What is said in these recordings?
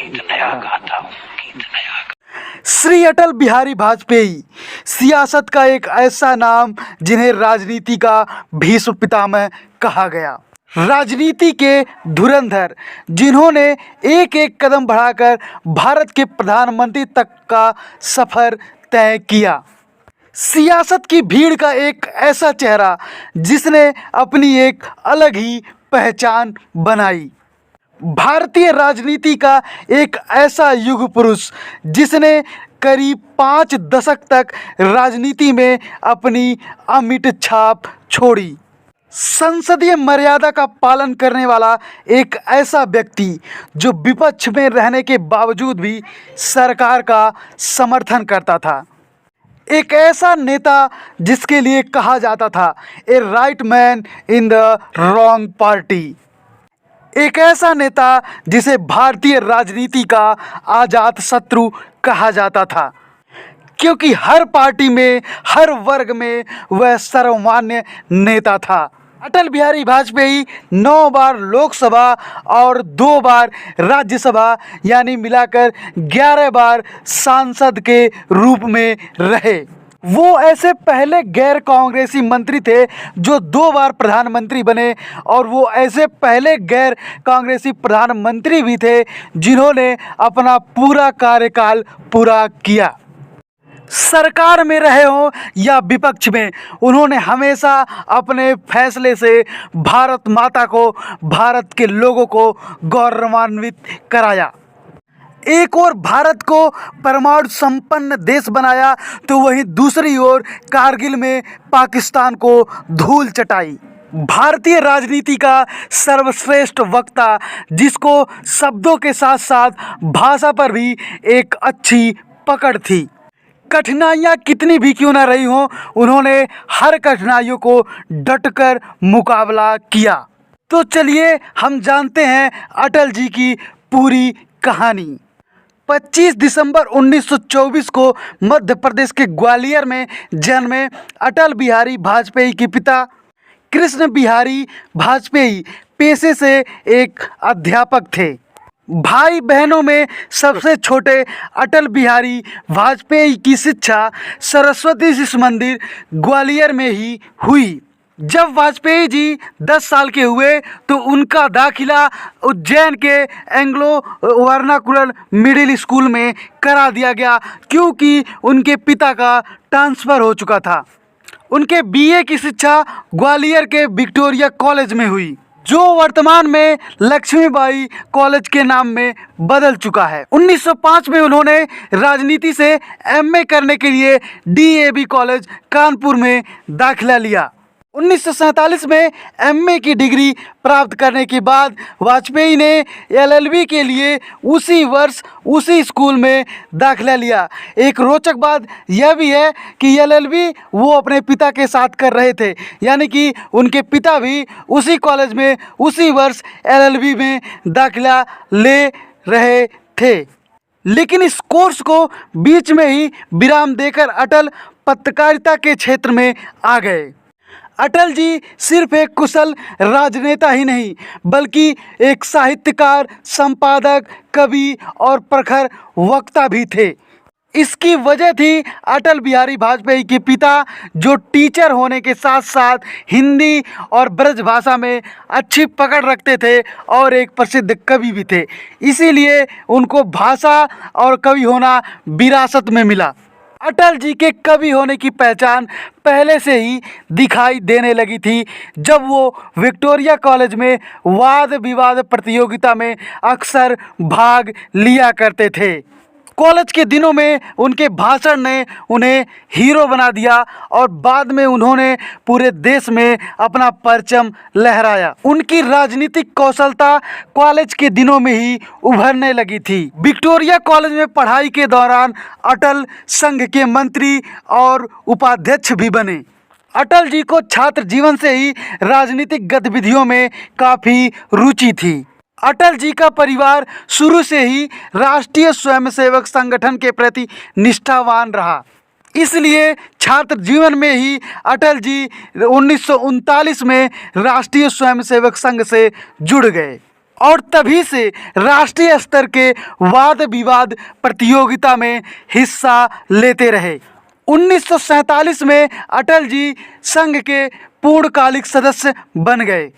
गीत नया गाता हूँ, गीत नया। श्री अटल बिहारी वाजपेयी सियासत का एक ऐसा नाम जिन्हें राजनीति का भीष्म पितामह कहा गया। राजनीति के धुरंधर जिन्होंने एक एक कदम बढ़ाकर भारत के प्रधानमंत्री तक का सफर तय किया। सियासत की भीड़ का एक ऐसा चेहरा जिसने अपनी एक अलग ही पहचान बनाई। भारतीय राजनीति का एक ऐसा युग पुरुष जिसने करीब 5 दशक तक राजनीति में अपनी अमिट छाप छोड़ी। संसदीय मर्यादा का पालन करने वाला एक ऐसा व्यक्ति जो विपक्ष में रहने के बावजूद भी सरकार का समर्थन करता था। एक ऐसा नेता जिसके लिए कहा जाता था a right man in the wrong party. एक ऐसा नेता जिसे भारतीय राजनीति का आजाद शत्रु कहा जाता था, क्योंकि हर पार्टी में, हर वर्ग में वह सर्वमान्य नेता था। अटल बिहारी वाजपेयी 9 बार लोकसभा और 2 बार राज्यसभा यानी मिलाकर 11 बार सांसद के रूप में रहे। वो ऐसे पहले गैर कांग्रेसी मंत्री थे जो 2 बार प्रधानमंत्री बने, और वो ऐसे पहले गैर कांग्रेसी प्रधानमंत्री भी थे जिन्होंने अपना पूरा कार्यकाल पूरा किया। सरकार में रहे हों या विपक्ष में, उन्होंने हमेशा अपने फैसले से भारत माता को, भारत के लोगों को गौरवान्वित कराया। एक ओर भारत को परमाणु संपन्न देश बनाया तो वहीं दूसरी ओर कारगिल में पाकिस्तान को धूल चटाई। भारतीय राजनीति का सर्वश्रेष्ठ वक्ता जिसको शब्दों के साथ साथ भाषा पर भी एक अच्छी पकड़ थी। कठिनाइयाँ कितनी भी क्यों ना रही हों, उन्होंने हर कठिनाइयों को डटकर मुकाबला किया। तो चलिए हम जानते हैं अटल जी की पूरी कहानी। 25 दिसंबर 1924 को मध्य प्रदेश के ग्वालियर में जन्मे अटल बिहारी वाजपेयी के पिता कृष्ण बिहारी वाजपेयी पेशे से एक अध्यापक थे। भाई बहनों में सबसे छोटे अटल बिहारी वाजपेयी की शिक्षा सरस्वती शिशु मंदिर ग्वालियर में ही हुई। जब वाजपेयी जी 10 साल के हुए तो उनका दाखिला उज्जैन के एंग्लो वर्नाकुलर मिडिल स्कूल में करा दिया गया, क्योंकि उनके पिता का ट्रांसफ़र हो चुका था। उनके बीए की शिक्षा ग्वालियर के विक्टोरिया कॉलेज में हुई, जो वर्तमान में लक्ष्मीबाई कॉलेज के नाम में बदल चुका है। 1905 में उन्होंने राजनीति से एमए करने के लिए डीएवी कॉलेज कानपुर में दाखिला लिया। 1947 में एमए की डिग्री प्राप्त करने के बाद वाजपेयी ने एलएलबी के लिए उसी वर्ष उसी स्कूल में दाखिला लिया। एक रोचक बात यह भी है कि एलएलबी वो अपने पिता के साथ कर रहे थे, यानी कि उनके पिता भी उसी कॉलेज में उसी वर्ष एलएलबी में दाखिला ले रहे थे। लेकिन इस कोर्स को बीच में ही विराम देकर अटल पत्रकारिता के क्षेत्र में आ गए। अटल जी सिर्फ एक कुशल राजनेता ही नहीं, बल्कि एक साहित्यकार, संपादक, कवि और प्रखर वक्ता भी थे। इसकी वजह थी अटल बिहारी वाजपेयी के पिता, जो टीचर होने के साथ साथ हिंदी और ब्रज भाषा में अच्छी पकड़ रखते थे और एक प्रसिद्ध कवि भी थे। इसीलिए उनको भाषा और कवि होना विरासत में मिला। अटल जी के कवि होने की पहचान पहले से ही दिखाई देने लगी थी जब वो विक्टोरिया कॉलेज में वाद विवाद प्रतियोगिता में अक्सर भाग लिया करते थे। कॉलेज के दिनों में उनके भाषण ने उन्हें हीरो बना दिया और बाद में उन्होंने पूरे देश में अपना परचम लहराया। उनकी राजनीतिक कौशलता कॉलेज के दिनों में ही उभरने लगी थी। विक्टोरिया कॉलेज में पढ़ाई के दौरान अटल संघ के मंत्री और उपाध्यक्ष भी बने। अटल जी को छात्र जीवन से ही राजनीतिक गतिविधियों में काफ़ी रुचि थी। अटल जी का परिवार शुरू से ही राष्ट्रीय स्वयंसेवक संगठन के प्रति निष्ठावान रहा। इसलिए छात्र जीवन में ही अटल जी 1939 में राष्ट्रीय स्वयंसेवक संघ से जुड़ गए। और तभी से राष्ट्रीय स्तर के वाद विवाद प्रतियोगिता में हिस्सा लेते रहे। 1947 में अटल जी संघ के पूर्णकालिक सदस्य बन गए।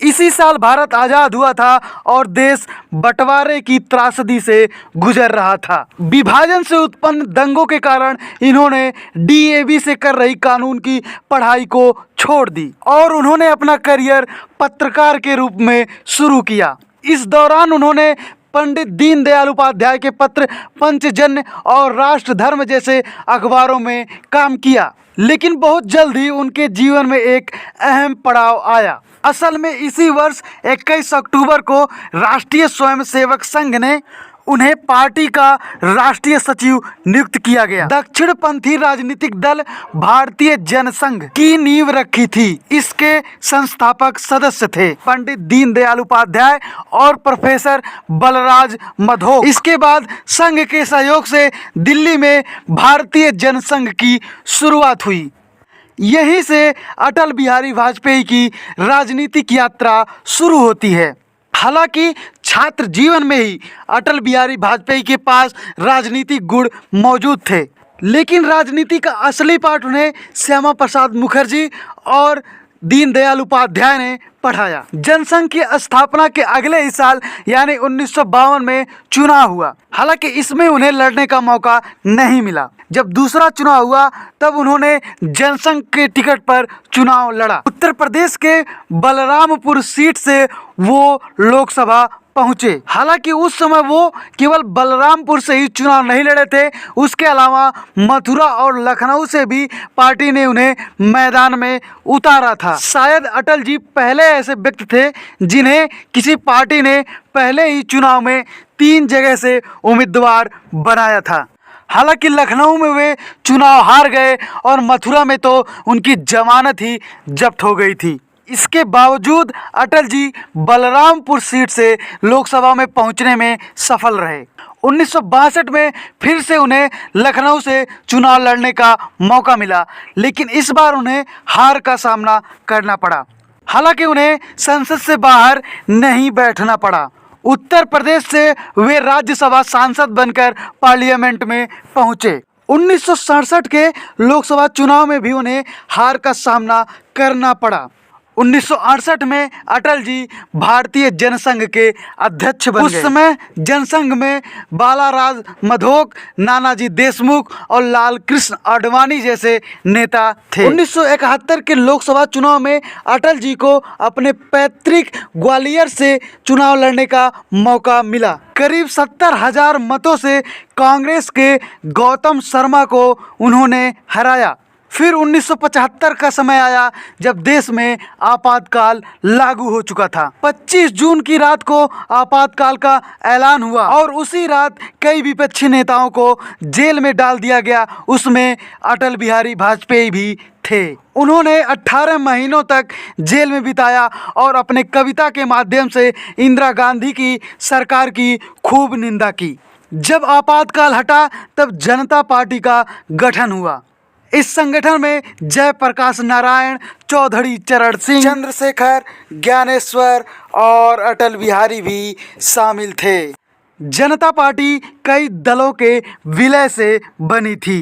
इसी साल भारत आज़ाद हुआ था और देश बंटवारे की त्रासदी से गुजर रहा था। विभाजन से उत्पन्न दंगों के कारण इन्होंने डीएवी से कर रही कानून की पढ़ाई को छोड़ दी और उन्होंने अपना करियर पत्रकार के रूप में शुरू किया। इस दौरान उन्होंने पंडित दीनदयाल उपाध्याय के पत्र पंचजन्य और राष्ट्र धर्म जैसे अखबारों में काम किया, लेकिन बहुत जल्द ही उनके जीवन में एक अहम पड़ाव आया। असल में इसी वर्ष 21 अक्टूबर को राष्ट्रीय स्वयंसेवक संघ ने उन्हें पार्टी का राष्ट्रीय सचिव नियुक्त किया गया। दक्षिणपंथी राजनीतिक दल भारतीय जनसंघ की नींव रखी थी। इसके संस्थापक सदस्य थे पंडित दीनदयाल उपाध्याय और प्रोफेसर बलराज मधोक। इसके बाद संघ के सहयोग से दिल्ली में भारतीय जनसंघ की शुरुआत हुई। यहीं से अटल बिहारी वाजपेयी की राजनीतिक यात्रा शुरू होती है। हालांकि छात्र जीवन में ही अटल बिहारी वाजपेयी के पास राजनीतिक गुण मौजूद थे, लेकिन राजनीति का असली पाठ उन्हें श्यामा प्रसाद मुखर्जी और दीनदयाल उपाध्याय ने पढ़ाया। जनसंघ की स्थापना के अगले ही साल यानी 1952 में चुनाव हुआ। हालांकि इसमें उन्हें लड़ने का मौका नहीं मिला। जब दूसरा चुनाव हुआ तब उन्होंने जनसंघ के टिकट पर चुनाव लड़ा। उत्तर प्रदेश के बलरामपुर सीट से वो लोकसभा पहुंचे। हालांकि उस समय वो केवल बलरामपुर से ही चुनाव नहीं लड़े थे, उसके अलावा मथुरा और लखनऊ से भी पार्टी ने उन्हें मैदान में उतारा था। शायद अटल जी पहले ऐसे व्यक्ति थे जिन्हें किसी पार्टी ने पहले ही चुनाव में 3 जगह से उम्मीदवार बनाया था। हालांकि लखनऊ में वे चुनाव हार गए और मथुरा में तो उनकी जमानत ही जब्त हो गई थी। इसके बावजूद अटल जी बलरामपुर सीट से लोकसभा में पहुंचने में सफल रहे। 1962 में फिर से उन्हें लखनऊ से चुनाव लड़ने का मौका मिला, लेकिन इस बार उन्हें हार का सामना करना पड़ा। हालांकि उन्हें संसद से बाहर नहीं बैठना पड़ा। उत्तर प्रदेश से वे राज्यसभा सांसद बनकर पार्लियामेंट में पहुंचे। 1967 के लोकसभा चुनाव में भी उन्हें हार का सामना करना पड़ा। 1968 में अटल जी भारतीय जनसंघ के अध्यक्ष बन गए। उस समय जनसंघ में बालाराज मधोक, नानाजी देशमुख और लाल कृष्ण आडवाणी जैसे नेता थे। 1971 के लोकसभा चुनाव में अटल जी को अपने पैतृक ग्वालियर से चुनाव लड़ने का मौका मिला। करीब 70,000 मतों से कांग्रेस के गौतम शर्मा को उन्होंने हराया। फिर 1975 का समय आया जब देश में आपातकाल लागू हो चुका था। 25 जून की रात को आपातकाल का ऐलान हुआ और उसी रात कई विपक्षी नेताओं को जेल में डाल दिया गया। उसमें अटल बिहारी वाजपेयी भी थे। उन्होंने 18 महीनों तक जेल में बिताया और अपने कविता के माध्यम से इंदिरा गांधी की सरकार की खूब निंदा की। जब आपातकाल हटा तब जनता पार्टी का गठन हुआ। इस संगठन में जयप्रकाश नारायण, चौधरी चरण सिंह, चंद्रशेखर, ज्ञानेश्वर और अटल बिहारी भी शामिल थे। जनता पार्टी कई दलों के विलय से बनी थी।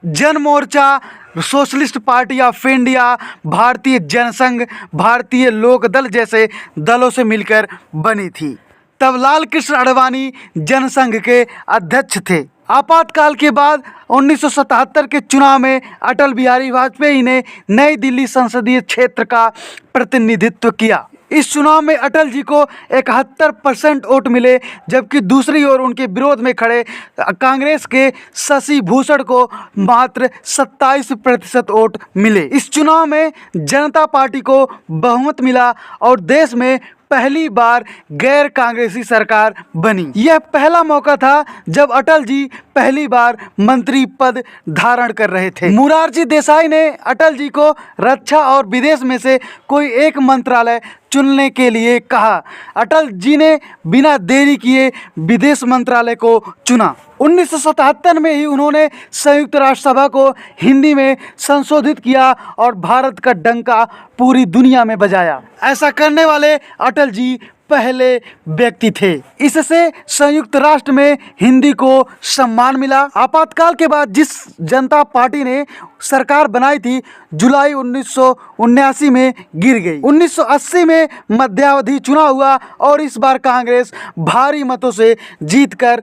जन मोर्चा, सोशलिस्ट पार्टी ऑफ इंडिया, भारतीय जनसंघ, भारतीय लोकदल जैसे दलों से मिलकर बनी थी। तब लाल कृष्ण आडवाणी जनसंघ के अध्यक्ष थे। आपातकाल के बाद 1977 के चुनाव में अटल बिहारी वाजपेयी ने नई दिल्ली संसदीय क्षेत्र का प्रतिनिधित्व किया। इस चुनाव में अटल जी को 71% वोट मिले, जबकि दूसरी ओर उनके विरोध में खड़े कांग्रेस के शशि भूषण को मात्र 27% वोट मिले। इस चुनाव में जनता पार्टी को बहुमत मिला और देश में पहली बार गैर कांग्रेसी सरकार बनी। यह पहला मौका था जब अटल जी पहली बार मंत्री पद धारण कर रहे थे। मोरारजी देसाई ने अटल जी को रक्षा और विदेश में से कोई एक मंत्रालय चुनने के लिए कहा। अटल जी ने बिना देरी किए विदेश मंत्रालय को चुना। 1977 में ही उन्होंने संयुक्त राष्ट्र सभा को हिंदी में संशोधित किया और भारत का डंका पूरी दुनिया में बजाया। ऐसा करने वाले अटल जी पहले व्यक्ति थे। इससे संयुक्त राष्ट्र में हिंदी को सम्मान मिला। आपातकाल के बाद जिस जनता पार्टी ने सरकार बनाई थी, जुलाई 1979 में गिर गई। 1980 में मध्यावधि चुनाव हुआ और इस बार कांग्रेस भारी मतों से जीतकर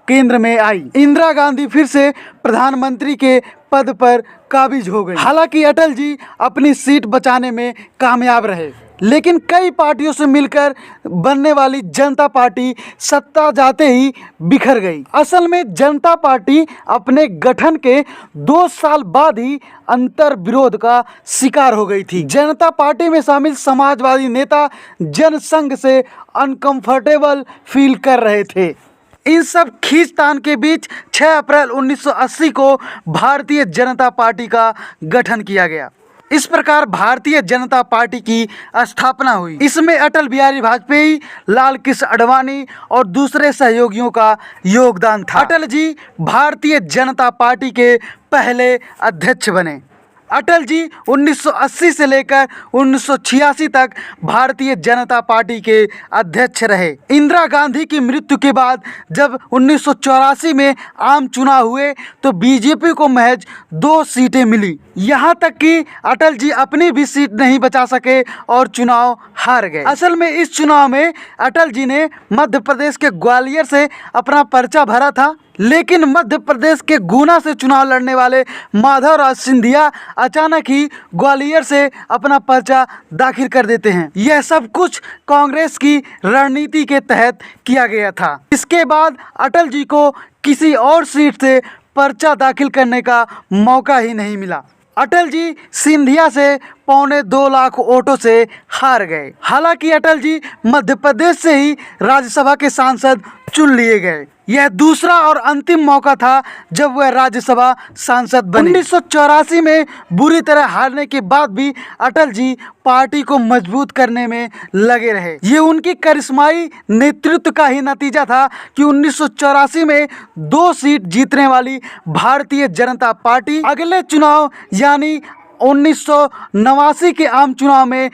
केंद्र में आई। इंदिरा गांधी फिर से प्रधानमंत्री के पद पर काबिज हो गई। हालांकि अटल जी अपनी सीट बचाने में कामयाब रहे, लेकिन कई पार्टियों से मिलकर बनने वाली जनता पार्टी सत्ता जाते ही बिखर गई। असल में जनता पार्टी अपने गठन के 2 साल बाद ही अंतर विरोध का शिकार हो गई थी। जनता पार्टी में शामिल समाजवादी नेता जनसंघ से अनकंफर्टेबल फील कर रहे थे। इन सब खींचतान के बीच 6 अप्रैल 1980 को भारतीय जनता पार्टी का गठन किया गया। इस प्रकार भारतीय जनता पार्टी की स्थापना हुई। इसमें अटल बिहारी वाजपेयी, लाल कृष्ण आडवाणी और दूसरे सहयोगियों का योगदान था। अटल जी भारतीय जनता पार्टी के पहले अध्यक्ष बने। अटल जी 1980 से लेकर 1986 तक भारतीय जनता पार्टी के अध्यक्ष रहे। इंदिरा गांधी की मृत्यु के बाद जब 1984 में आम चुनाव हुए तो बीजेपी को महज 2 सीटें मिली। यहाँ तक कि अटल जी अपनी भी सीट नहीं बचा सके और चुनाव हार गए। असल में इस चुनाव में अटल जी ने मध्य प्रदेश के ग्वालियर से अपना पर्चा भरा था, लेकिन मध्य प्रदेश के गुना से चुनाव लड़ने वाले माधवराव सिंधिया अचानक ही ग्वालियर से अपना पर्चा दाखिल कर देते हैं। यह सब कुछ कांग्रेस की रणनीति के तहत किया गया था। इसके बाद अटल जी को किसी और सीट से पर्चा दाखिल करने का मौका ही नहीं मिला। अटल जी सिंधिया से 2.25 लाख वोटों से हार गए। हालांकि अटल जी मध्य प्रदेश से ही राज्यसभा के सांसद चुन लिए गए। यह दूसरा और अंतिम मौका था जब वह राज्यसभा सांसद बने। 1984 में बुरी तरह हारने के बाद भी अटल जी पार्टी को मजबूत करने में लगे रहे। ये उनकी करिश्माई नेतृत्व का ही नतीजा था कि 1984 में 2 सीट जीतने वाली भारतीय जनता पार्टी अगले चुनाव यानी 1989 के आम चुनाव में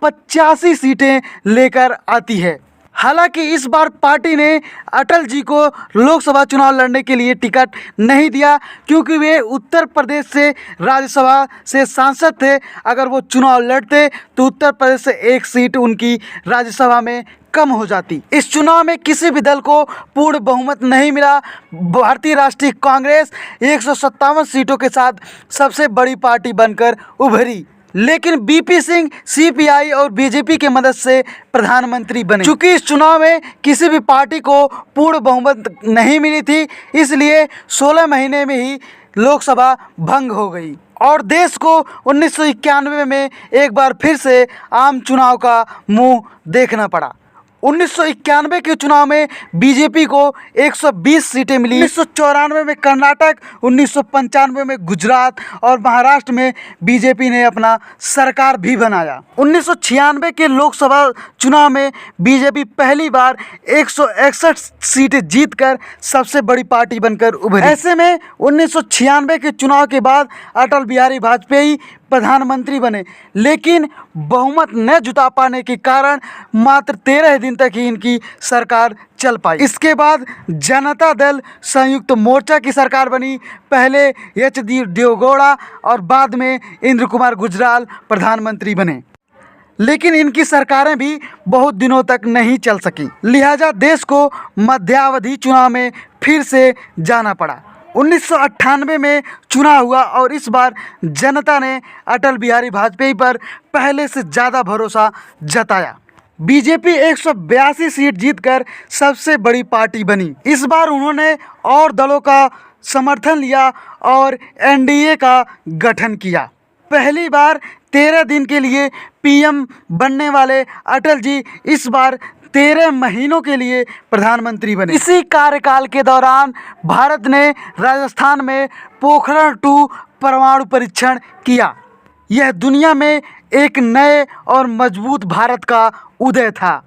85 सीटें लेकर आती है। हालांकि इस बार पार्टी ने अटल जी को लोकसभा चुनाव लड़ने के लिए टिकट नहीं दिया, क्योंकि वे उत्तर प्रदेश से राज्यसभा से सांसद थे। अगर वो चुनाव लड़ते तो उत्तर प्रदेश से 1 सीट उनकी राज्यसभा में कम हो जाती। इस चुनाव में किसी भी दल को पूर्ण बहुमत नहीं मिला। भारतीय राष्ट्रीय कांग्रेस 157 सीटों के साथ सबसे बड़ी पार्टी बनकर उभरी, लेकिन बीपी सिंह सीपीआई और बीजेपी की मदद से प्रधानमंत्री बने। चूंकि इस चुनाव में किसी भी पार्टी को पूर्ण बहुमत नहीं मिली थी, इसलिए 16 महीने में ही लोकसभा भंग हो गई और देश को 1991 में एक बार फिर से आम चुनाव का मुंह देखना पड़ा। 1991 के चुनाव में बीजेपी को 120 सीटें मिली। 1994 में कर्नाटक, 1995 में गुजरात और महाराष्ट्र में बीजेपी ने अपना सरकार भी बनाया। 1996 के लोकसभा चुनाव में बीजेपी पहली बार 161 सीटें जीतकर सबसे बड़ी पार्टी बनकर उभरी। ऐसे में 1996 के चुनाव के बाद अटल बिहारी वाजपेयी प्रधानमंत्री बने, लेकिन बहुमत न जुटा पाने के कारण मात्र 13 दिन तक ही इनकी सरकार चल पाई। इसके बाद जनता दल संयुक्त मोर्चा की सरकार बनी। पहले एच.डी. देवेगौड़ा और बाद में इंद्र कुमार गुजराल प्रधानमंत्री बने, लेकिन इनकी सरकारें भी बहुत दिनों तक नहीं चल सकी। लिहाजा देश को मध्यावधि चुनाव में फिर से जाना पड़ा। 1998 में चुनाव हुआ और इस बार जनता ने अटल बिहारी वाजपेयी पर पहले से ज़्यादा भरोसा जताया। बीजेपी 182 सीट जीतकर सबसे बड़ी पार्टी बनी। इस बार उन्होंने और दलों का समर्थन लिया और एनडीए का गठन किया। पहली बार 13 दिन के लिए पीएम बनने वाले अटल जी इस बार 13 महीनों के लिए प्रधानमंत्री बने। इसी कार्यकाल के दौरान भारत ने राजस्थान में पोखरण 2 परमाणु परीक्षण किया। यह दुनिया में एक नए और मजबूत भारत का उदय था।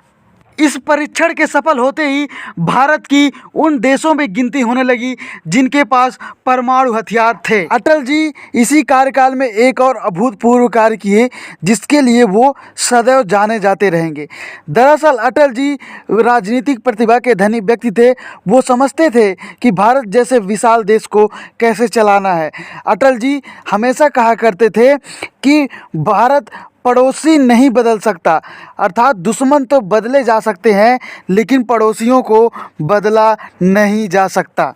इस परीक्षण के सफल होते ही भारत की उन देशों में गिनती होने लगी जिनके पास परमाणु हथियार थे। अटल जी इसी कार्यकाल में एक और अभूतपूर्व कार्य किए जिसके लिए वो सदैव जाने जाते रहेंगे। दरअसल अटल जी राजनीतिक प्रतिभा के धनी व्यक्ति थे। वो समझते थे कि भारत जैसे विशाल देश को कैसे चलाना है। अटल जी हमेशा कहा करते थे कि भारत पड़ोसी नहीं बदल सकता, अर्थात दुश्मन तो बदले जा सकते हैं लेकिन पड़ोसियों को बदला नहीं जा सकता।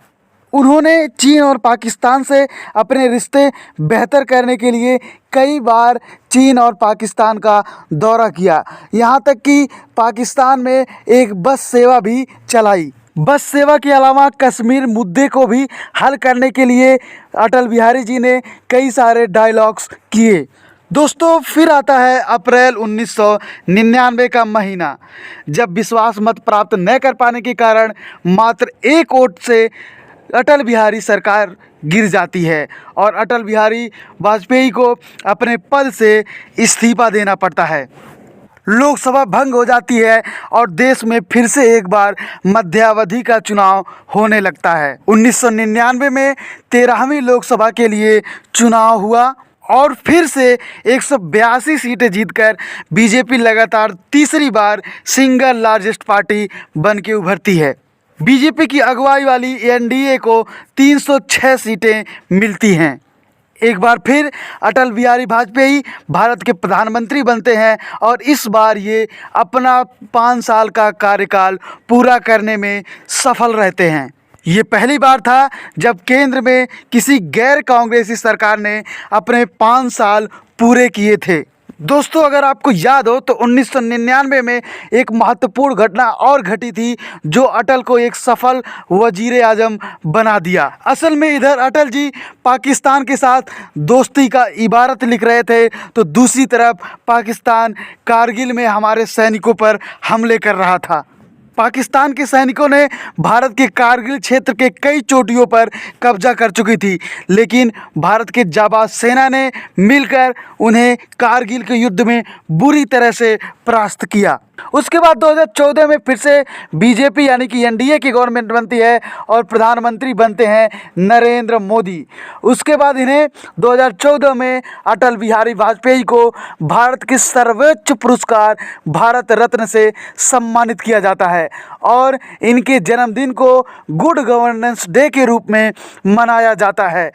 उन्होंने चीन और पाकिस्तान से अपने रिश्ते बेहतर करने के लिए कई बार चीन और पाकिस्तान का दौरा किया। यहाँ तक कि पाकिस्तान में एक बस सेवा भी चलाई। बस सेवा के अलावा कश्मीर मुद्दे को भी हल करने के लिए अटल बिहारी जी ने कई सारे डायलॉग्स किए। दोस्तों फिर आता है अप्रैल 1999 का महीना, जब विश्वास मत प्राप्त न कर पाने के कारण मात्र एक वोट से अटल बिहारी सरकार गिर जाती है और अटल बिहारी वाजपेयी को अपने पद से इस्तीफा देना पड़ता है। लोकसभा भंग हो जाती है और देश में फिर से एक बार मध्यावधि का चुनाव होने लगता है। 1999 में 13वीं लोकसभा के लिए चुनाव हुआ और फिर से 182 सीटें जीतकर बीजेपी लगातार तीसरी बार सिंगल लार्जेस्ट पार्टी बन के उभरती है। बीजेपी की अगुवाई वाली एनडीए को 306 सीटें मिलती हैं। एक बार फिर अटल बिहारी वाजपेयी भारत के प्रधानमंत्री बनते हैं और इस बार ये अपना 5 साल का कार्यकाल पूरा करने में सफल रहते हैं। ये पहली बार था जब केंद्र में किसी गैर कांग्रेसी सरकार ने अपने 5 साल पूरे किए थे। दोस्तों अगर आपको याद हो तो 1999 में एक महत्वपूर्ण घटना और घटी थी जो अटल को एक सफल वजीर आजम बना दिया। असल में इधर अटल जी पाकिस्तान के साथ दोस्ती का इबारत लिख रहे थे तो दूसरी तरफ पाकिस्तान कारगिल में हमारे सैनिकों पर हमले कर रहा था। पाकिस्तान के सैनिकों ने भारत के कारगिल क्षेत्र के कई चोटियों पर कब्जा कर चुकी थी, लेकिन भारत के जाबाज सेना ने मिलकर उन्हें कारगिल के युद्ध में बुरी तरह से परास्त किया। उसके बाद 2014 में फिर से बीजेपी यानी कि एनडीए की गवर्नमेंट बनती है और प्रधानमंत्री बनते हैं नरेंद्र मोदी। उसके बाद इन्हें 2014 में अटल बिहारी वाजपेयी को भारत के सर्वोच्च पुरस्कार भारत रत्न से सम्मानित किया जाता है और इनके जन्मदिन को गुड गवर्नेंस डे के रूप में मनाया जाता है।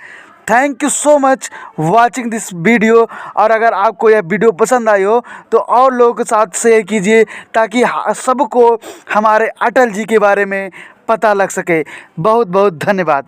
Thank you so much watching this video. और अगर आपको यह वीडियो पसंद आई हो तो और लोगों के साथ शेयर कीजिए ताकि सबको हमारे अटल जी के बारे में पता लग सके। बहुत बहुत धन्यवाद।